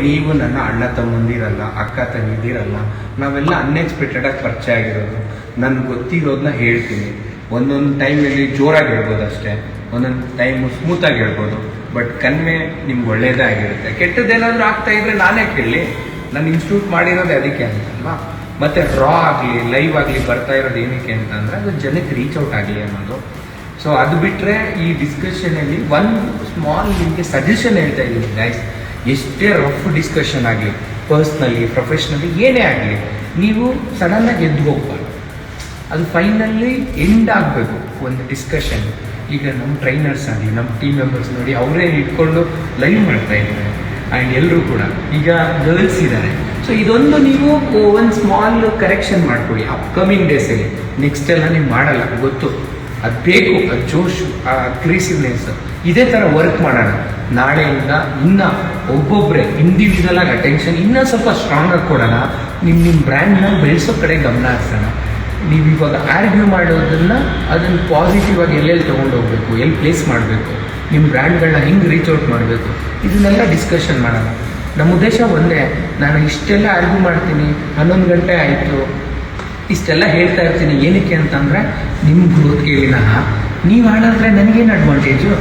ನೀವು ನನ್ನ ಅಣ್ಣ ತಮ್ಮಂದಿರಲ್ಲ, ಅಕ್ಕ ತಂಗಿದಿರಲ್ಲ, ನಾವೆಲ್ಲ ಅನ್ಎಕ್ಸ್ಪೆಕ್ಟೆಡಾಗಿ ಪರಿಚಯ ಆಗಿರೋದು. ನನಗೆ ಗೊತ್ತಿರೋದನ್ನ ಹೇಳ್ತೀನಿ. ಒಂದೊಂದು ಟೈಮಲ್ಲಿ ಜೋರಾಗಿ ಹೇಳ್ಬೋದು ಅಷ್ಟೇ, ಒಂದೊಂದು ಟೈಮು ಸ್ಮೂತಾಗಿ ಹೇಳ್ಬೋದು. ಬಟ್ ಕನ್ವೆ ನಿಮ್ಗೆ ಒಳ್ಳೇದೇ ಆಗಿರುತ್ತೆ. ಕೆಟ್ಟದ್ದೇನಾದರೂ ಆಗ್ತಾ ಇದ್ರೆ ನಾನೇ ಕೇಳಲಿ, ನಾನು ಇನ್ಸ್ಟಿಟ್ಯೂಟ್ ಮಾಡಿರೋದೇ ಅದಕ್ಕೆ ಅಂತಲ್ವಾ. ಮತ್ತು ರಾ ಆಗಲಿ ಲೈವ್ ಆಗಲಿ ಬರ್ತಾ ಇರೋದು ಏನಕ್ಕೆ ಅಂತಂದರೆ ಅದು ಜನಕ್ಕೆ ರೀಚ್ ಔಟ್ ಆಗಲಿ ಅನ್ನೋದು. ಸೊ ಅದು ಬಿಟ್ಟರೆ ಈ ಡಿಸ್ಕಷನಲ್ಲಿ ಒಂದು ಸ್ಮಾಲ್ ನಿಮಗೆ ಸಜೆಷನ್ ಹೇಳ್ತಾ ಇದ್ದೀನಿ ಗೈಸ್. ಎಷ್ಟೇ ರಫ್ ಡಿಸ್ಕಷನ್ ಆಗಲಿ, ಪರ್ಸ್ನಲಿ ಪ್ರೊಫೆಷ್ನಲಿ ಏನೇ ಆಗಲಿ, ನೀವು ಸಡನ್ನಾಗಿ ಎದ್ದು ಹೋಗ್ಬಾರ್ದು. ಅದು ಫೈನಲಿ ಎಂಡ್ ಆಗಬೇಕು ಒಂದು ಡಿಸ್ಕಷನ್. ಈಗ ನಮ್ಮ ಟ್ರೈನರ್ಸ್ ಆಗಲಿ, ನಮ್ಮ ಟೀಮ್ ಮೆಂಬರ್ಸ್ ನೋಡಿ ಅವರೇ ಇಟ್ಕೊಂಡು ಲೈವ್ ಮಾಡ್ತಾ ಇದ್ದಾರೆ. ಆ್ಯಂಡ್ ಎಲ್ಲರೂ ಕೂಡ ಈಗ ಗರ್ಲ್ಸ್ ಇದ್ದಾರೆ. ಸೊ ಇದೊಂದು ನೀವು ಒಂದು ಸ್ಮಾಲ್ ಕರೆಕ್ಷನ್ ಮಾಡ್ಕೊಳ್ಳಿ ಅಪ್ಕಮಿಂಗ್ ಡೇಸಲ್ಲಿ. ನೆಕ್ಸ್ಟ್ ಎಲ್ಲ ನೀವು ಮಾಡಲ್ಲ ಗೊತ್ತು, ಅದು ಬೇಕು, ಅದು ಜೋಶು, ಆ ಅಗ್ರೆಸಿವ್ನೆಸ್. ಇದೇ ಥರ ವರ್ಕ್ ಮಾಡೋಣ. ನಾಳೆಯಿಂದ ಇನ್ನೂ ಒಬ್ಬೊಬ್ಬರೇ ಇಂಡಿವಿಜುವಲ್ ಆಗಿ ಅಟೆನ್ಷನ್ ಇನ್ನೂ ಸ್ವಲ್ಪ ಸ್ಟ್ರಾಂಗಾಗಿ ಕೊಡೋಣ. ನಿಮ್ಮ ಬ್ರ್ಯಾಂಡ್ನ ಬೆಳೆಸೋ ಕಡೆ ಗಮನ ಹರಿಸೋಣ. ನೀವು ಇವಾಗ ಆರ್ಗ್ಯೂ ಮಾಡೋದನ್ನು ಅದನ್ನು ಪಾಸಿಟಿವ್ ಆಗಿ ಎಲ್ಲೆಲ್ಲಿ ತೊಗೊಂಡು ಹೋಗಬೇಕು, ಎಲ್ಲಿ ಪ್ಲೇಸ್ ಮಾಡಬೇಕು, ನಿಮ್ಮ ಬ್ರ್ಯಾಂಡ್ಗಳನ್ನ ಹೆಂಗೆ ರೀಚ್ ಔಟ್ ಮಾಡಬೇಕು, ಇದನ್ನೆಲ್ಲ ಡಿಸ್ಕಷನ್ ಮಾಡೋಣ. ನಮ್ಮ ಉದ್ದೇಶ ಒಂದೇ, ನಾನು ಇಷ್ಟೆಲ್ಲ ಆರ್ಗ್ಯೂ ಮಾಡ್ತೀನಿ, 11 ಗಂಟೆ ಆಯಿತು, ಇಷ್ಟೆಲ್ಲ ಹೇಳ್ತಾ ಇರ್ತೀನಿ ಏನಕ್ಕೆ ಅಂತಂದರೆ ನಿಮ್ಮ ಗ್ರೋತ್ಗೆ ವಿನಃ ನೀವು ಹಾಳಾದರೆ ನನಗೇನು ಅಡ್ವಾಂಟೇಜು.